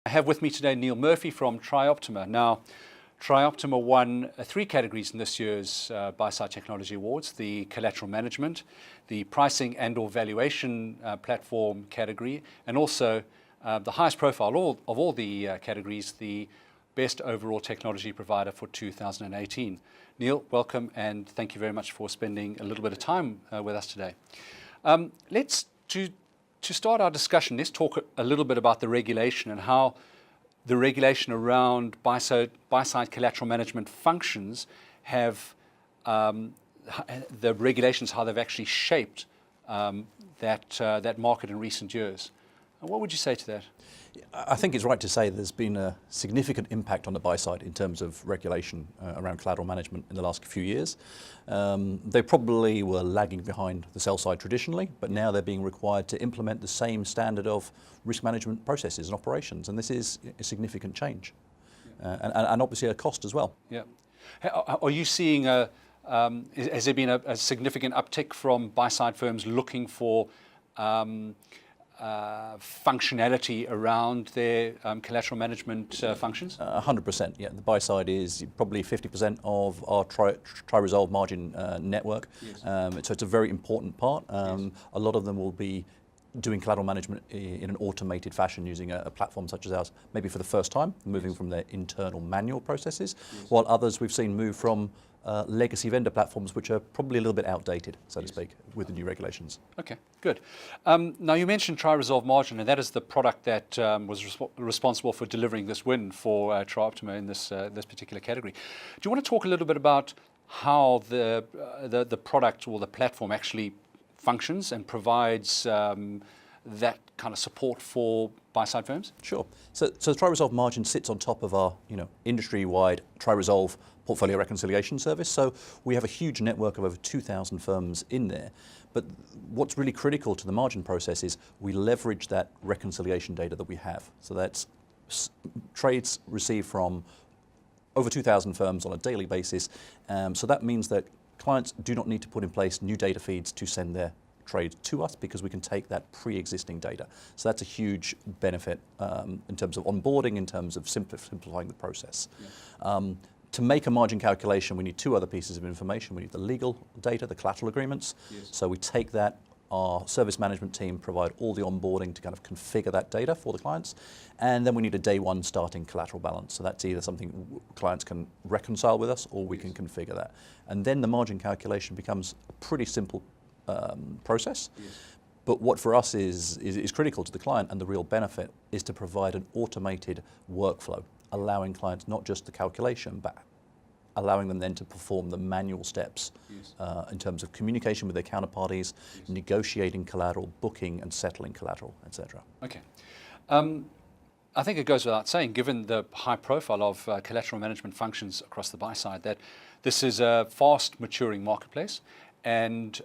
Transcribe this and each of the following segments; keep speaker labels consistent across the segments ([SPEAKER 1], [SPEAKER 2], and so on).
[SPEAKER 1] I have with me today Neil Murphy from TriOptima. Now, TriOptima won 3 categories in this year's Buy-Side Technology Awards: the Collateral Management, the Pricing and/or Valuation Platform category, and also the highest profile of all the categories, the Best Overall Technology Provider for 2018. Neil, welcome, and thank you very much for spending a little bit of time with us today. To start our discussion, let's talk a little bit about the regulation and how the regulation around buy-side collateral management functions have, the regulations, how they've actually shaped that market in recent years. What would you say to that?
[SPEAKER 2] I think it's right to say there's been a significant impact on the buy side in terms of regulation around collateral management in the last few years. They probably were lagging behind the sell side traditionally, but now they're being required to implement the same standard of risk management processes and operations, and this is a significant change, and obviously a cost as well.
[SPEAKER 1] Yeah. Are you seeing has there been a significant uptick from buy-side firms looking for functionality around their collateral management functions?
[SPEAKER 2] 100%, yeah. The buy side is probably 50% of our triResolve margin network. Yes. So it's a very important part. Yes. A lot of them will be doing collateral management in an automated fashion using a platform such as ours, maybe for the first time, moving from their internal manual processes, while others we've seen move from legacy vendor platforms, which are probably a little bit outdated, so to speak, with the new regulations.
[SPEAKER 1] Okay, good. Now you mentioned triResolve Margin, and that is the product that was responsible for delivering this win for TriOptima in this particular category. Do you want to talk a little bit about how the product or the platform actually functions and provides that kind of support for buy-side firms?
[SPEAKER 2] Sure. So triResolve Margin sits on top of our industry-wide triResolve portfolio reconciliation service. So we have a huge network of over 2,000 firms in there. But what's really critical to the margin process is we leverage that reconciliation data that we have. So that's trades received from over 2,000 firms on a daily basis. So that means that clients do not need to put in place new data feeds to send their trade to us, because we can take that pre-existing data. So that's a huge benefit in terms of onboarding, in terms of simplifying the process. Yeah. To make a margin calculation, we need 2 other pieces of information. We need the legal data, the collateral agreements. Yes. So we take that, our service management team provide all the onboarding to kind of configure that data for the clients. And then we need a day 1 starting collateral balance. So that's either something clients can reconcile with us, or we can configure that. And then the margin calculation becomes a pretty simple process. Yes. But what for us is critical to the client, and the real benefit is to provide an automated workflow, allowing clients not just the calculation, but allowing them then to perform the manual steps. Yes. In terms of communication with their counterparties, yes, negotiating collateral, booking and settling collateral, etc.
[SPEAKER 1] Okay. I think it goes without saying, given the high profile of collateral management functions across the buy side, that this is a fast maturing marketplace, and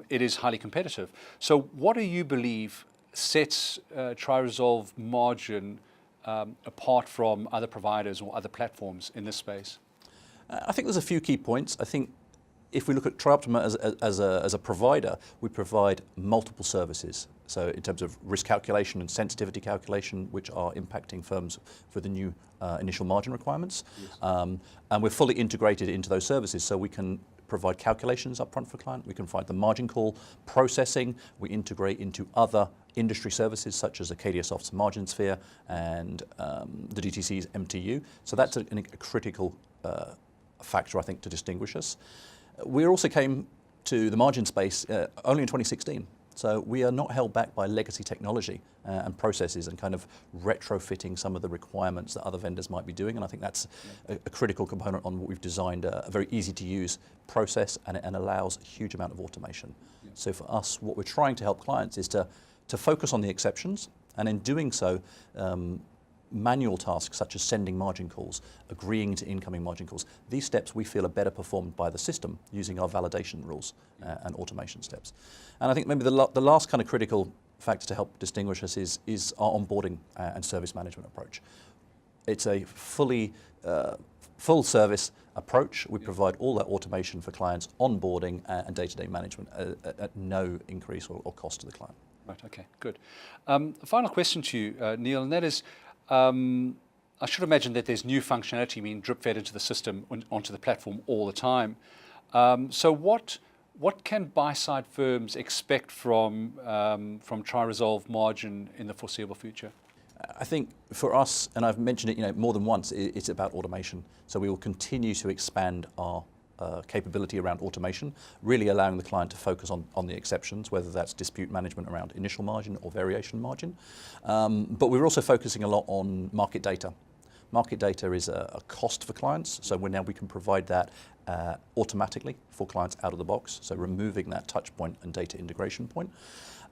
[SPEAKER 1] it is highly competitive. So what do you believe sets triResolve Margin apart from other providers or other platforms in this space?
[SPEAKER 2] I think there's a few key points. I think if we look at TriOptima as a provider, we provide multiple services. So in terms of risk calculation and sensitivity calculation, which are impacting firms for the new initial margin requirements. Yes. And we're fully integrated into those services, so we can provide calculations up front for client. We can provide the margin call processing. We integrate into other industry services such as AcadiaSoft's Margin Sphere and the DTC's MTU. So that's a critical factor, I think, to distinguish us. We also came to the margin space only in 2016. So we are not held back by legacy technology and processes and kind of retrofitting some of the requirements that other vendors might be doing. And I think that's a critical component on what we've designed, a very easy to use process, and allows a huge amount of automation. Yeah. So for us, what we're trying to help clients is to focus on the exceptions, and in doing so, manual tasks such as sending margin calls, agreeing to incoming margin calls, these steps we feel are better performed by the system using our validation rules and automation steps. And I think maybe the last kind of critical factor to help distinguish us is our onboarding and service management approach. It's a full service approach. We provide all that automation for clients, onboarding and day-to-day management at no increase or cost to the client.
[SPEAKER 1] Right, okay, good. A final question to you, Neil, and that is, I should imagine that there's new functionality being drip-fed into the system, onto the platform all the time. So what can buy-side firms expect from triResolve margin in the foreseeable future?
[SPEAKER 2] I think for us, and I've mentioned it more than once, it's about automation. So we will continue to expand our capability around automation, really allowing the client to focus on the exceptions, whether that's dispute management around initial margin or variation margin. But we're also focusing a lot on market data. Market data is a cost for clients, so we can provide that automatically for clients out of the box, so removing that touch point and data integration point.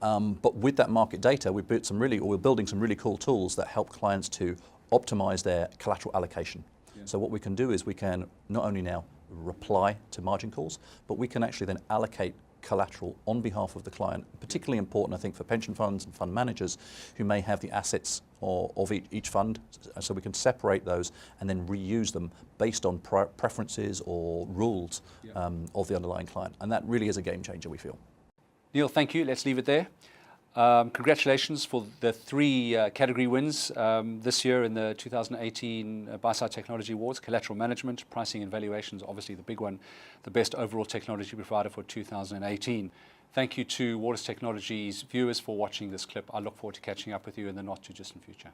[SPEAKER 2] But with that market data, we're building some really cool tools that help clients to optimize their collateral allocation. Yeah. So what we can do is we can not only now reply to margin calls, but we can actually then allocate collateral on behalf of the client, particularly important, I think, for pension funds and fund managers who may have the assets of each fund, so we can separate those and then reuse them based on preferences or rules of the underlying client. And that really is a game changer, we feel.
[SPEAKER 1] Neil, thank you. Let's leave it there. Congratulations for the 3 category wins this year in the 2018 Buy-Side Technology Awards. Collateral Management, Pricing and Valuations, obviously the big one, the Best Overall Technology Provider for 2018. Thank you to Waters Technologies viewers for watching this clip. I look forward to catching up with you in the not too distant future.